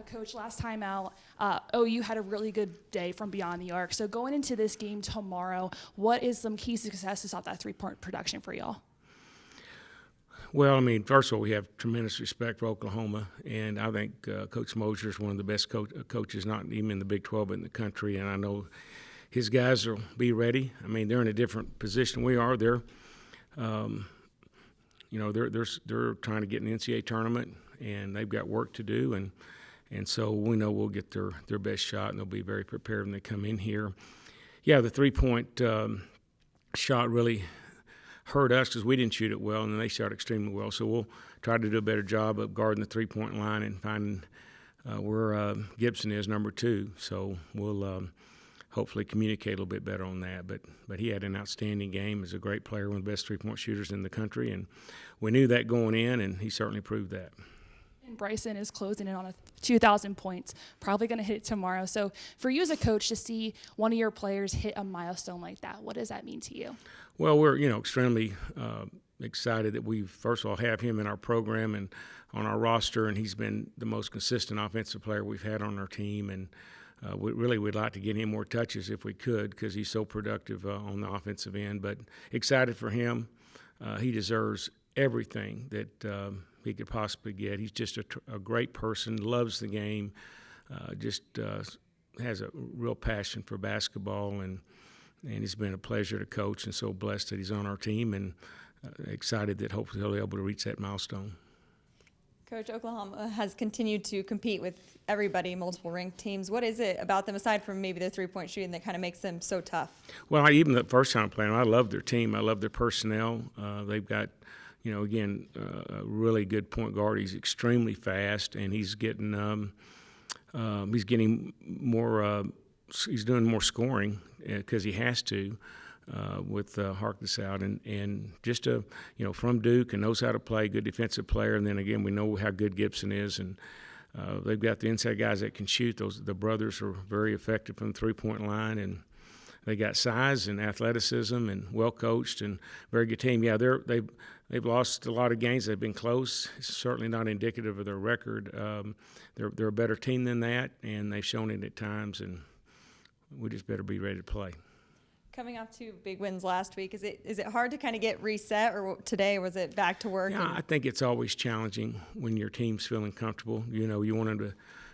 Coach, last time out, OU had a really good day from beyond the arc. So going into this game tomorrow, what is some key successes off that three-point production for y'all? Well, I mean, first of all, we have tremendous respect for Oklahoma, and I think Coach Mosier is one of the best coaches, not even in the Big 12, but in the country, and I know his guys will be ready. I mean, they're in a different position we are. They're trying to get in the NCAA tournament, and they've got work to do, and so we know we'll get their best shot, and they'll be very prepared when they come in here. Yeah, the three-point shot really hurt us because we didn't shoot it well, and then they shot extremely well. So we'll try to do a better job of guarding the three-point line and finding where Gibson is, number 2. So we'll hopefully communicate a little bit better on that. But he had an outstanding game. He's a great player, one of the best three-point shooters in the country, and we knew that going in, and he certainly proved that. And Bryson is closing in on 2,000 points, probably going to hit it tomorrow. So for you as a coach to see one of your players hit a milestone like that, what does that mean to you? Well, we're extremely excited that we first of all have him in our program and on our roster, and he's been the most consistent offensive player we've had on our team. And we'd like to get him more touches if we could because he's so productive on the offensive end. But excited for him. He deserves everything that he could possibly get. He's just a great person, loves the game, has a real passion for basketball, and it's been a pleasure to coach, and so blessed that he's on our team, and excited that hopefully he'll be able to reach that milestone. Coach, Oklahoma has continued to compete with everybody, multiple ranked teams. What is it about them, aside from maybe their three-point shooting, that kind of makes them so tough? Well, even the first time playing, I love their team. I love their personnel. They've got, again, a really good point guard. He's extremely fast, and he's getting more. He's doing more scoring because he has to with Harkless out, and just from Duke and knows how to play, good defensive player. And then again, we know how good Gibson is, and they've got the inside guys that can shoot. The brothers are very effective from the three-point line, and they got size and athleticism and well coached and very good team. Yeah, they've lost a lot of games. They've been close. It's certainly not indicative of their record. They're a better team than that, and they've shown it at times, and we just better be ready to play. Coming off 2 big wins last week, is it hard to kind of get reset, or today was it back to work? Yeah, I think it's always challenging when your team's feeling comfortable. You want them to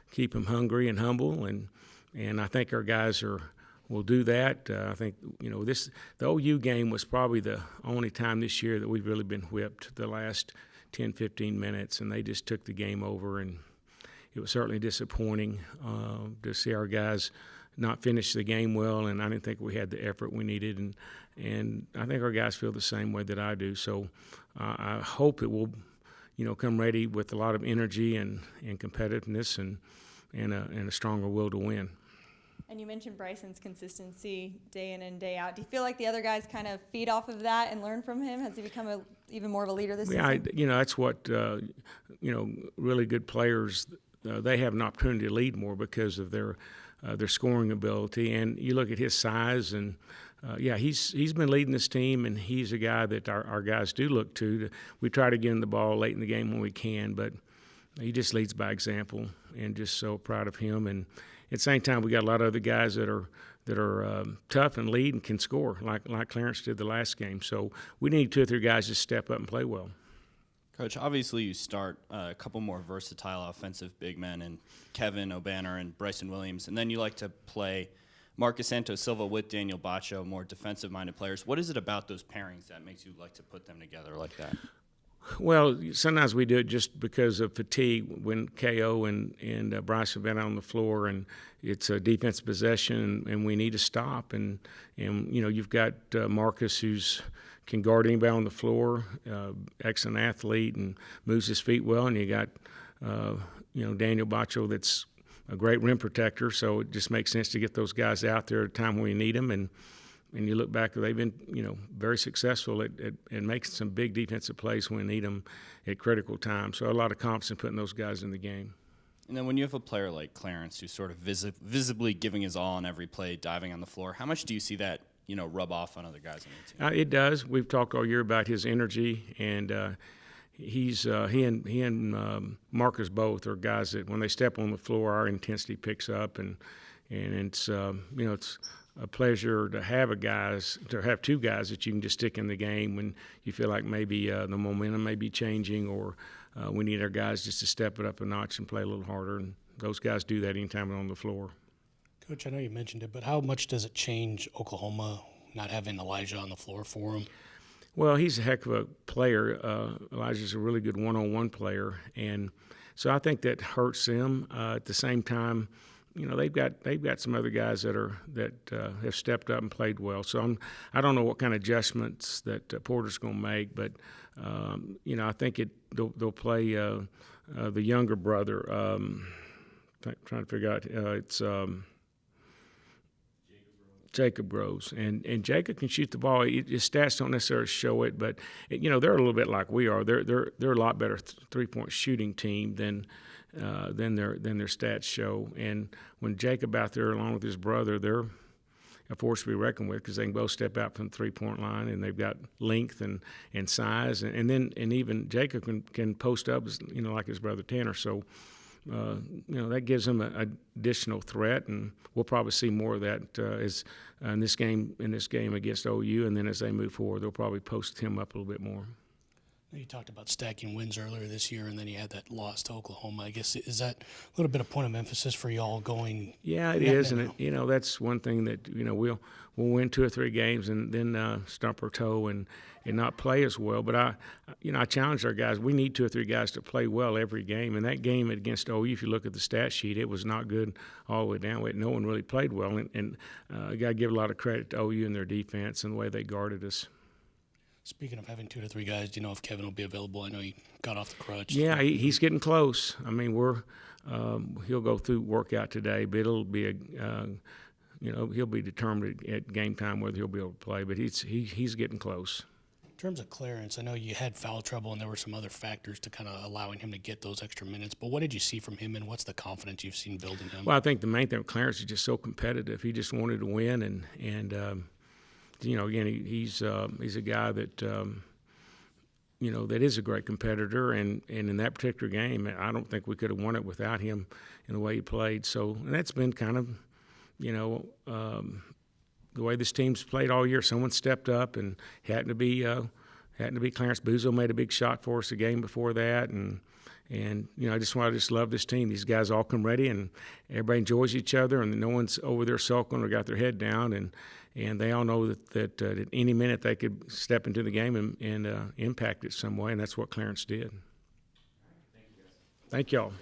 keep them hungry and humble, and I think our guys will do that. I think the OU game was probably the only time this year that we've really been whipped the last 10, 15 minutes, and they just took the game over, and it was certainly disappointing to see our guys not finish the game well, and I didn't think we had the effort we needed, and I think our guys feel the same way that I do. So I hope it will, come ready with a lot of energy and competitiveness and a stronger will to win. And you mentioned Bryson's consistency day in and day out. Do you feel like the other guys kind of feed off of that and learn from him? Has he become even more of a leader this season? Yeah, that's what really good players. They have an opportunity to lead more because of their scoring ability, and you look at his size, and he's been leading this team, and he's a guy that our guys do look to. We try to get him the ball late in the game when we can, but he just leads by example, and just so proud of him. And at the same time, we got a lot of other guys that are tough and lead and can score, like Clarence did the last game. So we need 2 or 3 guys to step up and play well. Coach, obviously you start a couple more versatile offensive big men in Kevin Obanor and Bryson Williams, and then you like to play Marcus Santos Silva with Daniel Bacho, more defensive-minded players. What is it about those pairings that makes you like to put them together like that? Well, sometimes we do it just because of fatigue when KO and Bryce have been on the floor, and it's a defensive possession, and we need to stop. And you've got Marcus, who's can guard anybody on the floor, excellent athlete, and moves his feet well. And you got Daniel Bacho, that's a great rim protector. So it just makes sense to get those guys out there at a time when we need them. And you look back, they've been very successful at making some big defensive plays when we need them at critical times. So a lot of confidence in putting those guys in the game. And then when you have a player like Clarence who's sort of visibly giving his all on every play, diving on the floor, how much do you see that rub off on other guys on the team? It does. We've talked all year about his energy, and he and Marcus both are guys that when they step on the floor, our intensity picks up, and it's it's a pleasure to have two guys that you can just stick in the game when you feel like maybe the momentum may be changing, or we need our guys just to step it up a notch and play a little harder. And those guys do that anytime they're on the floor. Coach, I know you mentioned it, but how much does it change Oklahoma not having Elijah on the floor for him? Well, he's a heck of a player. Elijah's a really good one-on-one player, and so I think that hurts them. At the same time, they've got some other guys that have stepped up and played well. So I don't know what kind of adjustments that Porter's going to make, but I think they'll play the younger brother. Trying to figure out it's. Jacob Groves, and Jacob can shoot the ball. His stats don't necessarily show it, but they're a little bit like we are. They're a lot better three-point shooting team than their stats show. And when Jacob out there along with his brother, they're a force to be reckoned with because they can both step out from the three-point line, and they've got length and size, and even Jacob can post up like his brother Tanner. So. That gives them an additional threat, and we'll probably see more of that in this game against OU, and then as they move forward, they'll probably post him up a little bit more. You talked about stacking wins earlier this year, and then you had that loss to Oklahoma. I guess is that a little bit of point of emphasis for y'all going? Yeah, it is, and that's one thing that we'll win 2 or 3 games and then stump our toe and not play as well. But I challenge our guys. We need 2 or 3 guys to play well every game. And that game against OU, if you look at the stat sheet, it was not good all the way down. No one really played well, and I got to give a lot of credit to OU and their defense and the way they guarded us. Speaking of having 2 to 3 guys, do you know if Kevin will be available? I know he got off the crutch. Yeah, he's getting close. I mean, he'll go through workout today, but it'll be he'll be determined at game time whether he'll be able to play. But he's getting close. In terms of Clarence, I know you had foul trouble and there were some other factors to kind of allowing him to get those extra minutes. But what did you see from him, and what's the confidence you've seen building him? Well, I think the main thing with Clarence is just so competitive. He just wanted to win, and again, he's a guy that that is a great competitor, and in that particular game, I don't think we could have won it without him in the way he played. So, and that's been kind of the way this team's played all year. Someone stepped up, and happened to be Clarence Buzzeo made a big shot for us the game before that, and I just love this team. These guys all come ready, and everybody enjoys each other, and no one's over there sulking or got their head down, and they all know that at any minute they could step into the game and impact it some way, and that's what Clarence did. Thank y'all.